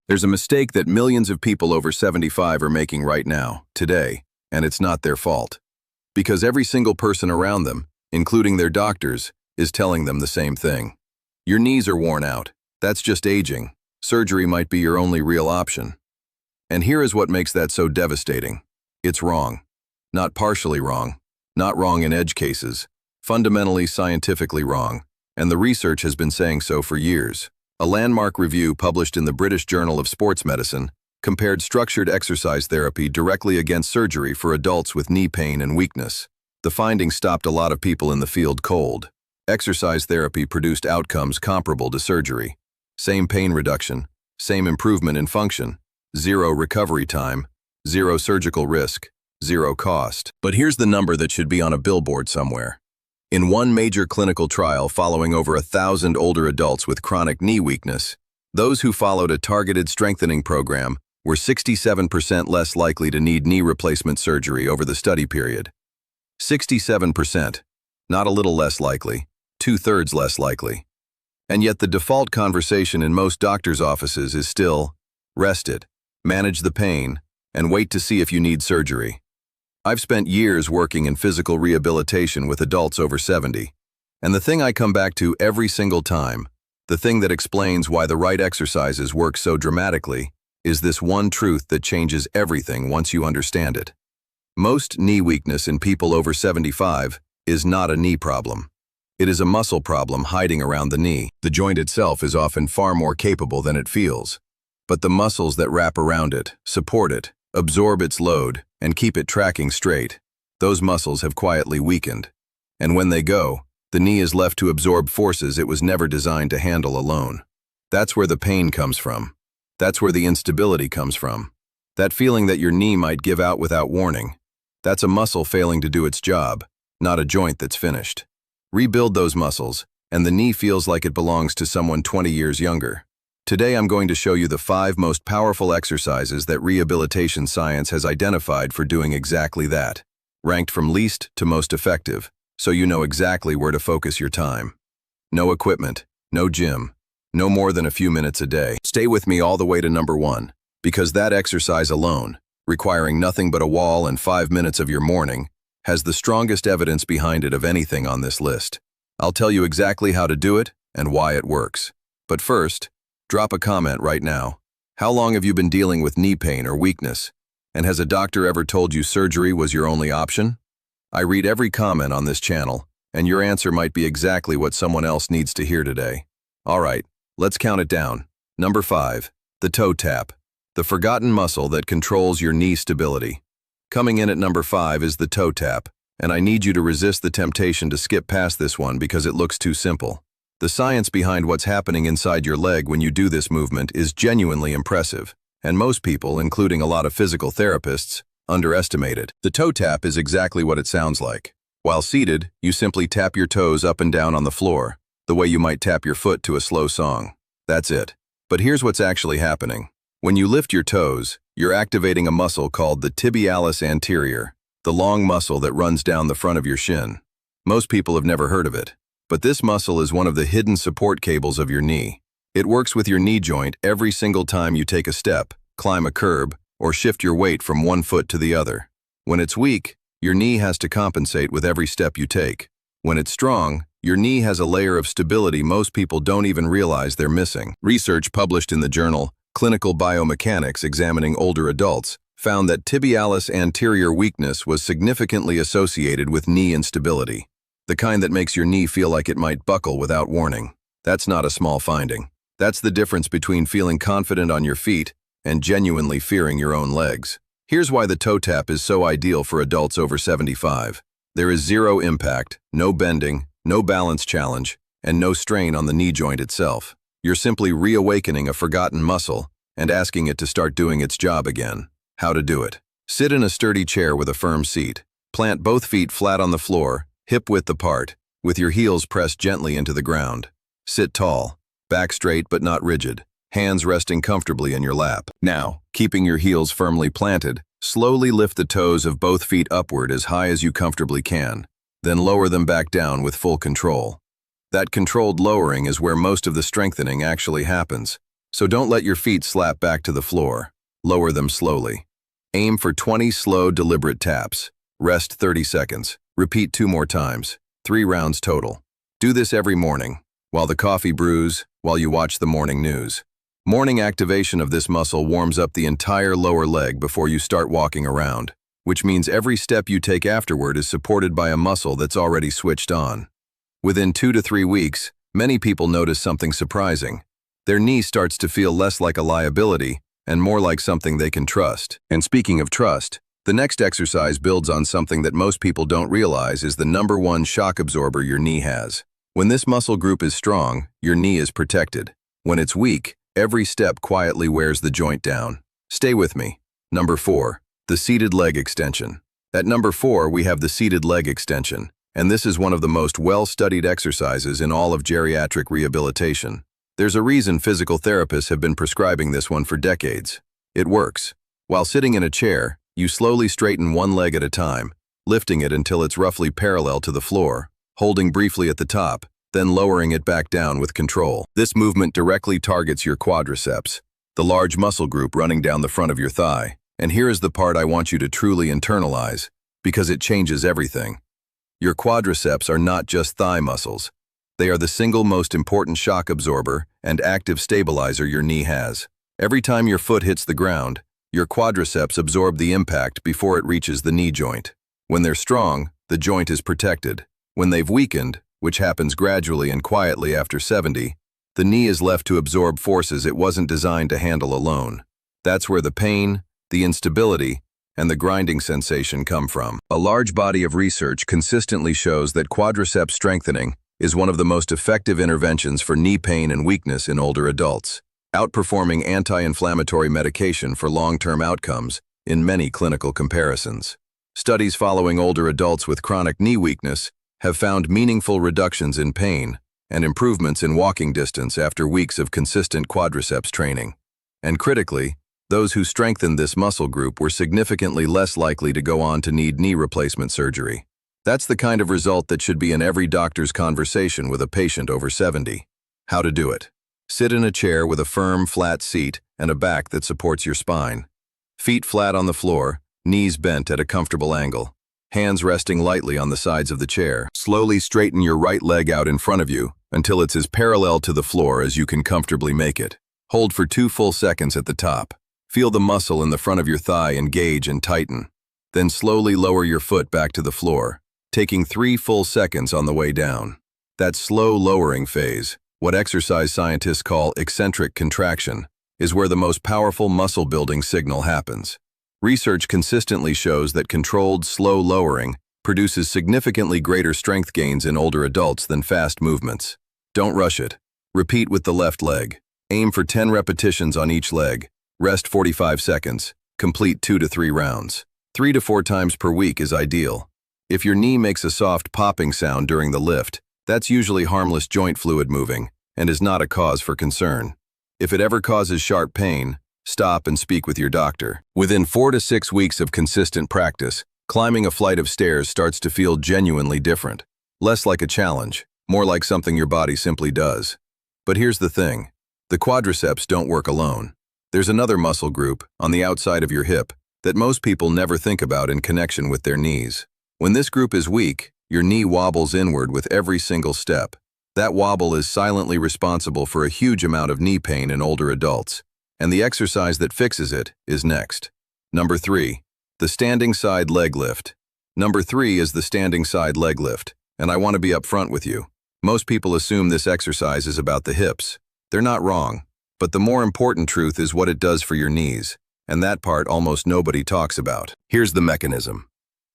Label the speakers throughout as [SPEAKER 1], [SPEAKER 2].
[SPEAKER 1] There's a mistake that millions of people over 75 are making right now, today, and it's not their fault. Because every single person around them, including their doctors, is telling them the same thing. Your knees are worn out. That's just aging. Surgery might be your only real option. And here is what makes that so devastating. It's wrong. Not partially wrong. Not wrong in edge cases. Fundamentally scientifically wrong. And the research has been saying so for years. A landmark review published in the British Journal of Sports Medicine compared structured exercise therapy directly against surgery for adults with knee pain and weakness. The findings stopped a lot of people in the field cold. Exercise therapy produced outcomes comparable to surgery. Same pain reduction, same improvement in function, zero recovery time, zero surgical risk, zero cost. But here's the number that should be on a billboard somewhere. In one major clinical trial following over 1,000 older adults with chronic knee weakness, those who followed a targeted strengthening program were 67% less likely to need knee replacement surgery over the study period. 67%, not a little less likely, 2/3 less likely. And yet the default conversation in most doctors' offices is still, rest it, manage the pain, and wait to see if you need surgery. I've spent years working in physical rehabilitation with adults over 70, and the thing I come back to every single time, the thing that explains why the right exercises work so dramatically, is this one truth that changes everything once you understand it. Most knee weakness in people over 75 is not a knee problem. It is a muscle problem hiding around the knee. The joint itself is often far more capable than it feels, but the muscles that wrap around it, support it, absorb its load, and keep it tracking straight, those muscles have quietly weakened. And when they go, the knee is left to absorb forces it was never designed to handle alone. That's where the pain comes from. That's where the instability comes from. That feeling that your knee might give out without warning. That's a muscle failing to do its job, not a joint that's finished. Rebuild those muscles, and the knee feels like it belongs to someone 20 years younger. Today I'm going to show you the 5 most powerful exercises that rehabilitation science has identified for doing exactly that, ranked from least to most effective, so you know exactly where to focus your time. No equipment, no gym, no more than a few minutes a day. Stay with me all the way to number 1, because that exercise alone, requiring nothing but a wall and 5 minutes of your morning, has the strongest evidence behind it of anything on this list. I'll tell you exactly how to do it and why it works. But first, drop a comment right now. How long have you been dealing with knee pain or weakness? And has a doctor ever told you surgery was your only option? I read every comment on this channel, and your answer might be exactly what someone else needs to hear today. All right, let's count it down. Number 5, the toe tap, the forgotten muscle that controls your knee stability. Coming in at number 5 is the toe tap, and I need you to resist the temptation to skip past this one because it looks too simple. The science behind what's happening inside your leg when you do this movement is genuinely impressive, and most people, including a lot of physical therapists, underestimate it. The toe tap is exactly what it sounds like. While seated, you simply tap your toes up and down on the floor, the way you might tap your foot to a slow song. That's it. But here's what's actually happening. When you lift your toes, you're activating a muscle called the tibialis anterior, the long muscle that runs down the front of your shin. Most people have never heard of it. But this muscle is one of the hidden support cables of your knee. It works with your knee joint every single time you take a step, climb a curb, or shift your weight from one foot to the other. When it's weak, your knee has to compensate with every step you take. When it's strong, your knee has a layer of stability most people don't even realize they're missing. Research published in the journal Clinical Biomechanics examining older adults found that tibialis anterior weakness was significantly associated with knee instability. The kind that makes your knee feel like it might buckle without warning. That's not a small finding. That's the difference between feeling confident on your feet and genuinely fearing your own legs. Here's why the toe tap is so ideal for adults over 75. There is zero impact, no bending, no balance challenge, and no strain on the knee joint itself. You're simply reawakening a forgotten muscle and asking it to start doing its job again. How to do it. Sit in a sturdy chair with a firm seat. Plant both feet flat on the floor, hip-width apart, with your heels pressed gently into the ground. Sit tall, back straight but not rigid, hands resting comfortably in your lap. Now, keeping your heels firmly planted, slowly lift the toes of both feet upward as high as you comfortably can, then lower them back down with full control. That controlled lowering is where most of the strengthening actually happens. So don't let your feet slap back to the floor. Lower them slowly. Aim for 20 slow, deliberate taps. Rest 30 seconds. Repeat 2 more times. 3 rounds total. Do this every morning, while the coffee brews, while you watch the morning news. Morning activation of this muscle warms up the entire lower leg before you start walking around, which means every step you take afterward is supported by a muscle that's already switched on. Within 2 to 3 weeks, many people notice something surprising. Their knee starts to feel less like a liability and more like something they can trust. And speaking of trust, the next exercise builds on something that most people don't realize is the #1 shock absorber your knee has. When this muscle group is strong, your knee is protected. When it's weak, every step quietly wears the joint down. Stay with me. Number 4, the seated leg extension. At number 4, we have the seated leg extension, and this is one of the most well-studied exercises in all of geriatric rehabilitation. There's a reason physical therapists have been prescribing this one for decades. It works. While sitting in a chair, you slowly straighten one leg at a time, lifting it until it's roughly parallel to the floor, holding briefly at the top, then lowering it back down with control. This movement directly targets your quadriceps, the large muscle group running down the front of your thigh. And here is the part I want you to truly internalize, because it changes everything. Your quadriceps are not just thigh muscles. They are the single most important shock absorber and active stabilizer your knee has. Every time your foot hits the ground, your quadriceps absorb the impact before it reaches the knee joint. When they're strong, the joint is protected. When they've weakened, which happens gradually and quietly after 70, the knee is left to absorb forces it wasn't designed to handle alone. That's where the pain, the instability, and the grinding sensation come from. A large body of research consistently shows that quadriceps strengthening is one of the most effective interventions for knee pain and weakness in older adults, outperforming anti-inflammatory medication for long-term outcomes in many clinical comparisons. Studies following older adults with chronic knee weakness have found meaningful reductions in pain and improvements in walking distance after weeks of consistent quadriceps training. And critically, those who strengthened this muscle group were significantly less likely to go on to need knee replacement surgery. That's the kind of result that should be in every doctor's conversation with a patient over 70. How to do it. Sit in a chair with a firm, flat seat and a back that supports your spine. Feet flat on the floor, knees bent at a comfortable angle. Hands resting lightly on the sides of the chair. Slowly straighten your right leg out in front of you until it's as parallel to the floor as you can comfortably make it. Hold for 2 full seconds at the top. Feel the muscle in the front of your thigh engage and tighten. Then slowly lower your foot back to the floor, taking 3 full seconds on the way down. That slow lowering phase, what exercise scientists call eccentric contraction, is where the most powerful muscle-building signal happens. Research consistently shows that controlled, slow lowering produces significantly greater strength gains in older adults than fast movements. Don't rush it. Repeat with the left leg. Aim for 10 repetitions on each leg. Rest 45 seconds. Complete 2 to 3 rounds. 3 to 4 times per week is ideal. If your knee makes a soft popping sound during the lift, that's usually harmless joint fluid moving and is not a cause for concern. If it ever causes sharp pain, stop and speak with your doctor. Within 4 to 6 weeks of consistent practice, climbing a flight of stairs starts to feel genuinely different. Less like a challenge, more like something your body simply does. But here's the thing. The quadriceps don't work alone. There's another muscle group, on the outside of your hip, that most people never think about in connection with their knees. When this group is weak, your knee wobbles inward with every single step. That wobble is silently responsible for a huge amount of knee pain in older adults. And the exercise that fixes it is next. Number 3, the standing side leg lift. Number 3 is the standing side leg lift, and I want to be upfront with you. Most people assume this exercise is about the hips. They're not wrong, but the more important truth is what it does for your knees, and that part almost nobody talks about. Here's the mechanism.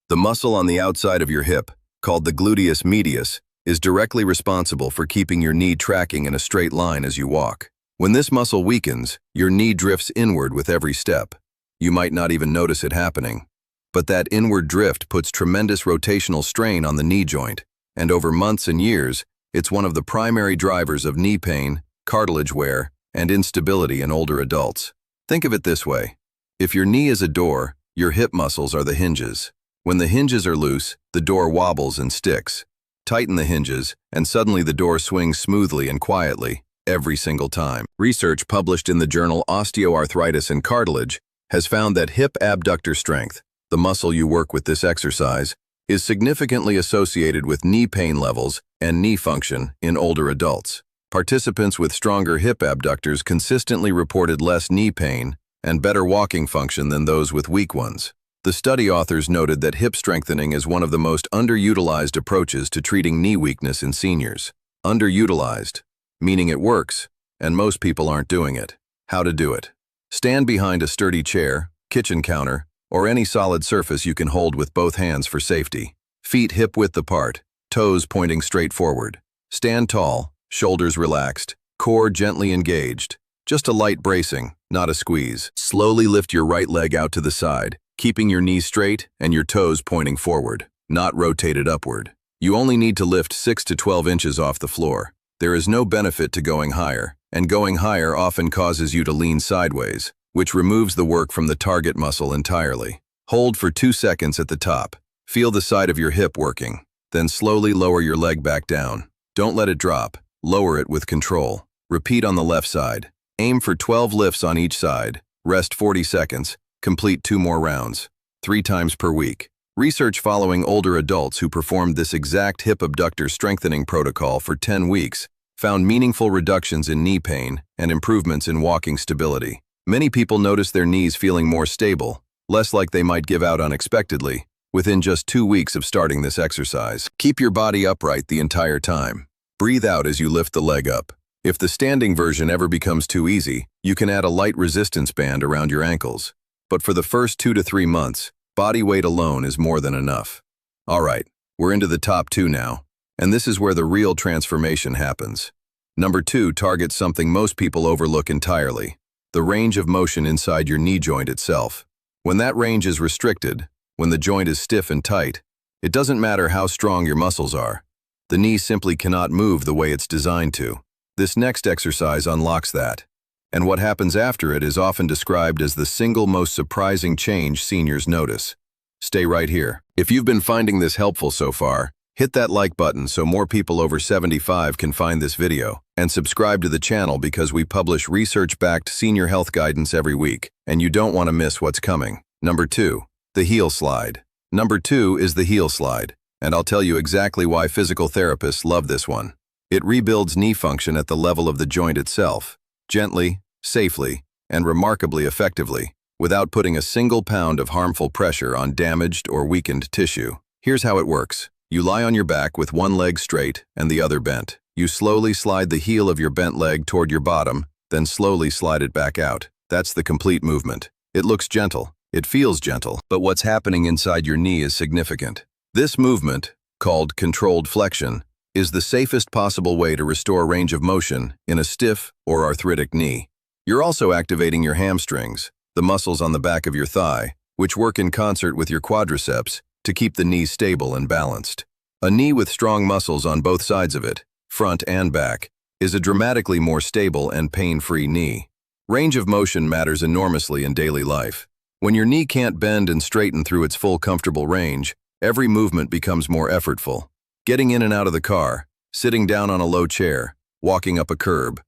[SPEAKER 1] The muscle on the outside of your hip, called the gluteus medius, is directly responsible for keeping your knee tracking in a straight line as you walk. When this muscle weakens, your knee drifts inward with every step. You might not even notice it happening. But that inward drift puts tremendous rotational strain on the knee joint, and over months and years, it's one of the primary drivers of knee pain, cartilage wear, and instability in older adults. Think of it this way. If your knee is a door, your hip muscles are the hinges. When the hinges are loose, the door wobbles and sticks. Tighten the hinges, and suddenly the door swings smoothly and quietly. every single time. Research published in the journal Osteoarthritis and Cartilage has found that hip abductor strength, the muscle you work with this exercise, is significantly associated with knee pain levels and knee function in older adults. Participants with stronger hip abductors consistently reported less knee pain and better walking function than those with weak ones. The study authors noted that hip strengthening is one of the most underutilized approaches to treating knee weakness in seniors. Underutilized, meaning it works, and most people aren't doing it. How to do it. Stand behind a sturdy chair, kitchen counter, or any solid surface you can hold with both hands for safety. Feet hip-width apart, toes pointing straight forward. Stand tall, shoulders relaxed, core gently engaged. Just a light bracing, not a squeeze. Slowly lift your right leg out to the side, keeping your knees straight and your toes pointing forward, not rotated upward. You only need to lift 6 to 12 inches off the floor. There is no benefit to going higher, and going higher often causes you to lean sideways, which removes the work from the target muscle entirely. Hold for 2 seconds at the top. Feel the side of your hip working. Then slowly lower your leg back down. Don't let it drop. Lower it with control. Repeat on the left side. Aim for 12 lifts on each side. Rest 40 seconds. Complete 2 more rounds. 3 times per week. Research following older adults who performed this exact hip abductor strengthening protocol for 10 weeks found meaningful reductions in knee pain and improvements in walking stability. Many people noticed their knees feeling more stable, less like they might give out unexpectedly, within just 2 weeks of starting this exercise. Keep your body upright the entire time. Breathe out as you lift the leg up. If the standing version ever becomes too easy, you can add a light resistance band around your ankles. But for the first 2 to 3 months, body weight alone is more than enough. All right, we're into the top 2 now, and this is where the real transformation happens. Number 2 targets something most people overlook entirely: the range of motion inside your knee joint itself. When that range is restricted, when the joint is stiff and tight, it doesn't matter how strong your muscles are. The knee simply cannot move the way it's designed to. This next exercise unlocks that, and what happens after it is often described as the single most surprising change seniors notice. Stay right here. If you've been finding this helpful so far, hit that like button so more people over 75 can find this video, and subscribe to the channel because we publish research-backed senior health guidance every week, and you don't want to miss what's coming. Number 2, the heel slide. Number 2 is the heel slide, and I'll tell you exactly why physical therapists love this one. It rebuilds knee function at the level of the joint itself, gently, safely, and remarkably effectively, without putting a single pound of harmful pressure on damaged or weakened tissue. Here's how it works. You lie on your back with one leg straight and the other bent. You slowly slide the heel of your bent leg toward your bottom, then slowly slide it back out. That's the complete movement. It looks gentle. It feels gentle, but what's happening inside your knee is significant. This movement, called controlled flexion, is the safest possible way to restore range of motion in a stiff or arthritic knee. You're also activating your hamstrings, the muscles on the back of your thigh, which work in concert with your quadriceps to keep the knee stable and balanced. A knee with strong muscles on both sides of it, front and back, is a dramatically more stable and pain-free knee. Range of motion matters enormously in daily life. When your knee can't bend and straighten through its full comfortable range, every movement becomes more effortful. Getting in and out of the car, sitting down on a low chair, walking up a curb.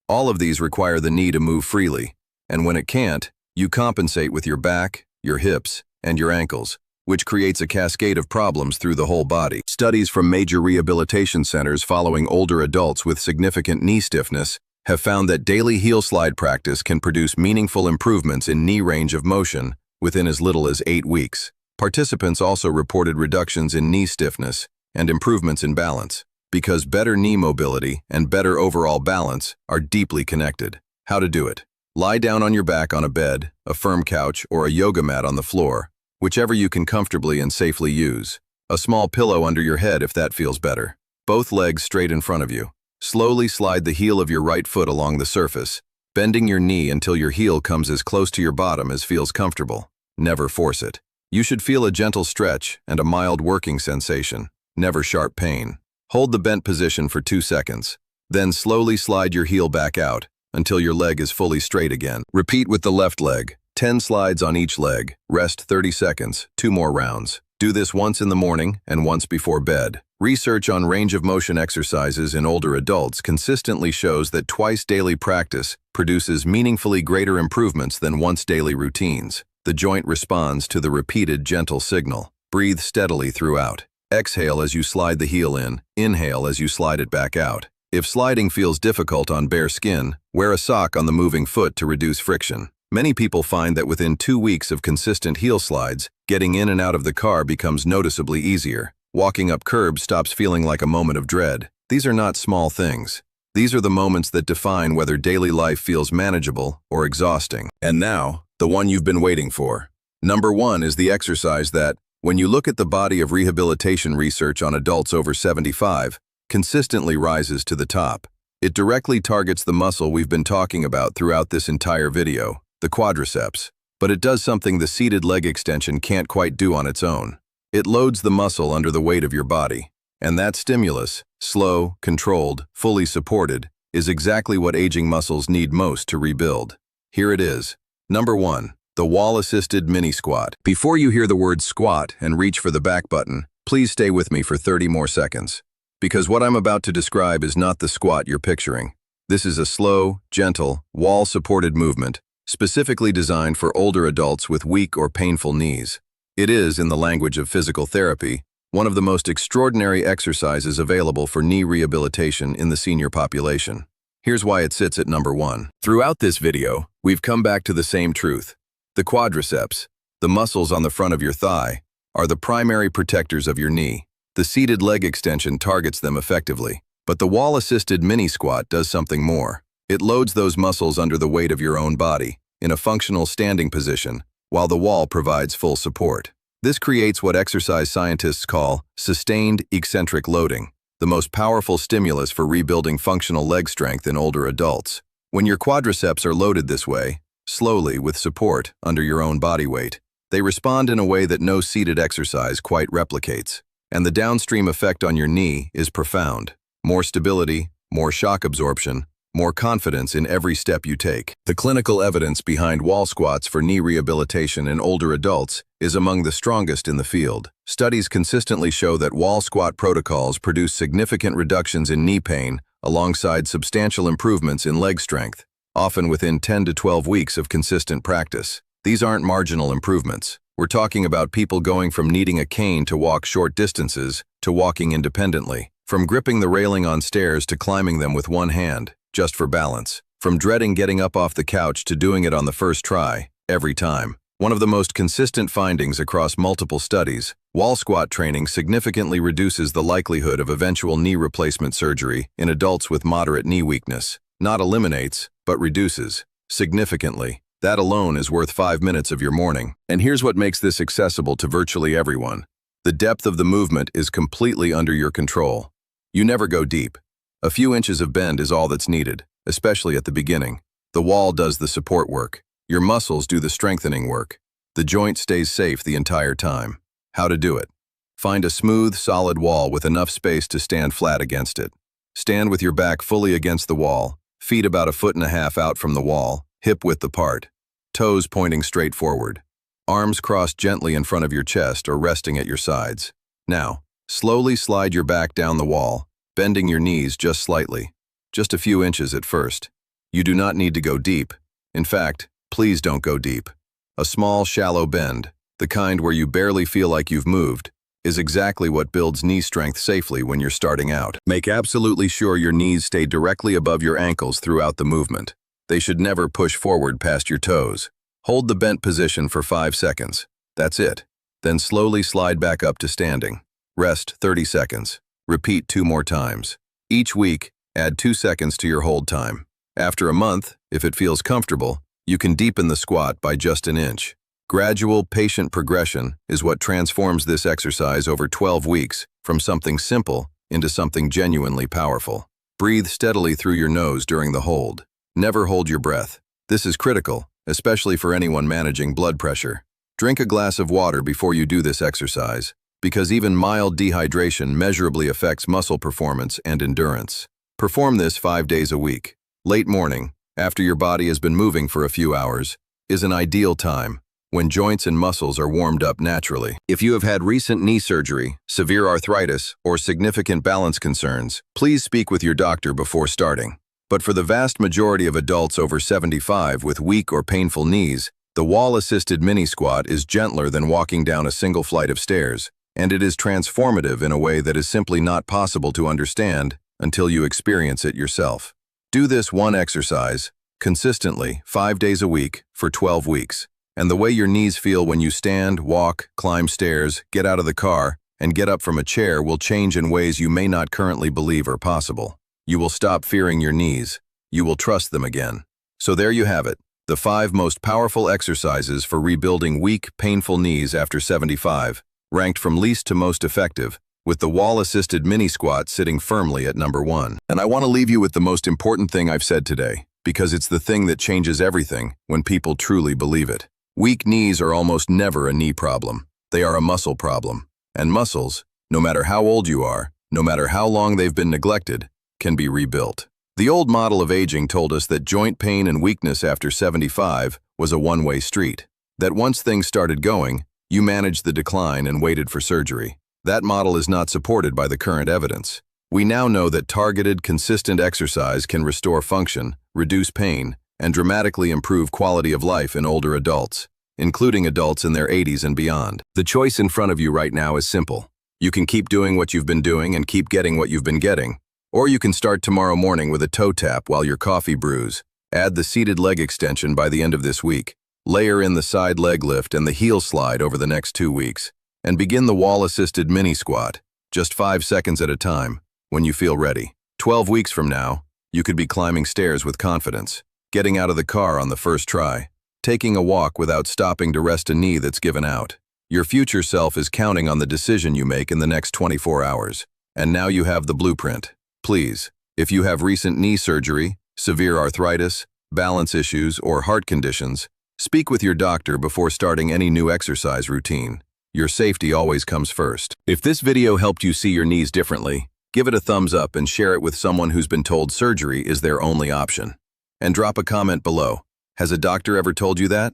[SPEAKER 1] All of these require the knee to move freely, and when it can't, you compensate with your back, your hips, and your ankles, which creates a cascade of problems through the whole body. Studies from major rehabilitation centers following older adults with significant knee stiffness have found that daily heel slide practice can produce meaningful improvements in knee range of motion within as little as 8 weeks. Participants also reported reductions in knee stiffness and improvements in balance, because better knee mobility and better overall balance are deeply connected. How to do it. Lie down on your back on a bed, a firm couch, or a yoga mat on the floor, whichever you can comfortably and safely use. A small pillow under your head if that feels better. Both legs straight in front of you. Slowly slide the heel of your right foot along the surface, bending your knee until your heel comes as close to your bottom as feels comfortable. Never force it. You should feel a gentle stretch and a mild working sensation, never sharp pain. Hold the bent position for 2 seconds. Then slowly slide your heel back out until your leg is fully straight again. Repeat with the left leg. 10 slides on each leg. Rest 30 seconds. 2 more rounds. Do this once in the morning and once before bed. Research on range of motion exercises in older adults consistently shows that twice daily practice produces meaningfully greater improvements than once daily routines. The joint responds to the repeated gentle signal. Breathe steadily throughout. Exhale as you slide the heel in, inhale as you slide it back out. If sliding feels difficult on bare skin, wear a sock on the moving foot to reduce friction. Many people find that within 2 weeks of consistent heel slides, getting in and out of the car becomes noticeably easier. Walking up curbs stops feeling like a moment of dread. These are not small things. These are the moments that define whether daily life feels manageable or exhausting. And now, the one you've been waiting for. Number 1 is the exercise that, when you look at the body of rehabilitation research on adults over 75, consistently rises to the top. It directly targets the muscle we've been talking about throughout this entire video, the quadriceps. But it does something the seated leg extension can't quite do on its own. It loads the muscle under the weight of your body. And that stimulus, slow, controlled, fully supported, is exactly what aging muscles need most to rebuild. Here it is. Number 1. The wall-assisted mini squat. Before you hear the word squat and reach for the back button, please stay with me for 30 more seconds. Because what I'm about to describe is not the squat you're picturing. This is a slow, gentle, wall-supported movement, specifically designed for older adults with weak or painful knees. It is, in the language of physical therapy, one of the most extraordinary exercises available for knee rehabilitation in the senior population. Here's why it sits at number 1. Throughout this video, we've come back to the same truth. The quadriceps, the muscles on the front of your thigh, are the primary protectors of your knee. The seated leg extension targets them effectively, but the wall-assisted mini squat does something more. It loads those muscles under the weight of your own body, in a functional standing position, while the wall provides full support. This creates what exercise scientists call sustained eccentric loading, the most powerful stimulus for rebuilding functional leg strength in older adults. When your quadriceps are loaded this way, slowly with support under your own body weight, they respond in a way that no seated exercise quite replicates. And the downstream effect on your knee is profound. More stability, more shock absorption, more confidence in every step you take. The clinical evidence behind wall squats for knee rehabilitation in older adults is among the strongest in the field. Studies consistently show that wall squat protocols produce significant reductions in knee pain alongside substantial improvements in leg strength, often within 10 to 12 weeks of consistent practice. These aren't marginal improvements. We're talking about people going from needing a cane to walk short distances to walking independently, from gripping the railing on stairs to climbing them with one hand, just for balance, from dreading getting up off the couch to doing it on the first try, every time. One of the most consistent findings across multiple studies, wall squat training significantly reduces the likelihood of eventual knee replacement surgery in adults with moderate knee weakness. Not eliminates, but reduces, significantly. That alone is worth 5 minutes of your morning. And here's what makes this accessible to virtually everyone. The depth of the movement is completely under your control. You never go deep. A few inches of bend is all that's needed, especially at the beginning. The wall does the support work. Your muscles do the strengthening work. The joint stays safe the entire time. How to do it? Find a smooth, solid wall with enough space to stand flat against it. Stand with your back fully against the wall, feet about 1.5 feet out from the wall, hip width apart, toes pointing straight forward. Arms crossed gently in front of your chest or resting at your sides. Now, slowly slide your back down the wall, bending your knees just slightly, just a few inches at first. You do not need to go deep. In fact, please don't go deep. A small, shallow bend, the kind where you barely feel like you've moved, is exactly what builds knee strength safely when you're starting out. Make absolutely sure your knees stay directly above your ankles throughout the movement. They should never push forward past your toes. Hold the bent position for 5 seconds. That's it. Then slowly slide back up to standing. Rest 30 seconds. Repeat 2 more times. Each week, add 2 seconds to your hold time. After a month, if it feels comfortable, you can deepen the squat by just an inch. Gradual, patient progression is what transforms this exercise over 12 weeks from something simple into something genuinely powerful. Breathe steadily through your nose during the hold. Never hold your breath. This is critical, especially for anyone managing blood pressure. Drink a glass of water before you do this exercise, because even mild dehydration measurably affects muscle performance and endurance. Perform this 5 days a week. Late morning, after your body has been moving for a few hours, is an ideal time, when joints and muscles are warmed up naturally. If you have had recent knee surgery, severe arthritis, or significant balance concerns, please speak with your doctor before starting. But for the vast majority of adults over 75 with weak or painful knees, the wall-assisted mini squat is gentler than walking down a single flight of stairs, and it is transformative in a way that is simply not possible to understand until you experience it yourself. Do this one exercise, consistently, 5 days a week, for 12 weeks. And the way your knees feel when you stand, walk, climb stairs, get out of the car, and get up from a chair will change in ways you may not currently believe are possible. You will stop fearing your knees. You will trust them again. So there you have it, the 5 most powerful exercises for rebuilding weak, painful knees after 75, ranked from least to most effective, with the wall-assisted mini squat sitting firmly at number 1. And I want to leave you with the most important thing I've said today, because it's the thing that changes everything when people truly believe it. Weak knees are almost never a knee problem. They are a muscle problem. And muscles, no matter how old you are, no matter how long they've been neglected, can be rebuilt. The old model of aging told us that joint pain and weakness after 75 was a one-way street. That once things started going, you managed the decline and waited for surgery. That model is not supported by the current evidence. We now know that targeted, consistent exercise can restore function, reduce pain, and dramatically improve quality of life in older adults, including adults in their 80s and beyond. The choice in front of you right now is simple. You can keep doing what you've been doing and keep getting what you've been getting. Or you can start tomorrow morning with a toe tap while your coffee brews. Add the seated leg extension by the end of this week. Layer in the side leg lift and the heel slide over the next 2 weeks. And begin the wall-assisted mini squat, just 5 seconds at a time, when you feel ready. 12 weeks from now, you could be climbing stairs with confidence, getting out of the car on the first try, taking a walk without stopping to rest a knee that's given out. Your future self is counting on the decision you make in the next 24 hours. And now you have the blueprint. Please, if you have recent knee surgery, severe arthritis, balance issues, or heart conditions, speak with your doctor before starting any new exercise routine. Your safety always comes first. If this video helped you see your knees differently, give it a thumbs up and share it with someone who's been told surgery is their only option. And drop a comment below. Has a doctor ever told you that?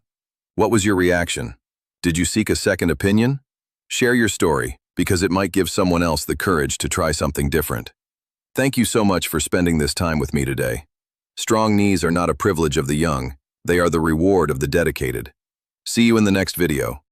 [SPEAKER 1] What was your reaction? Did you seek a second opinion? Share your story, because it might give someone else the courage to try something different. Thank you so much for spending this time with me today. Strong knees are not a privilege of the young, they are the reward of the dedicated. See you in the next video.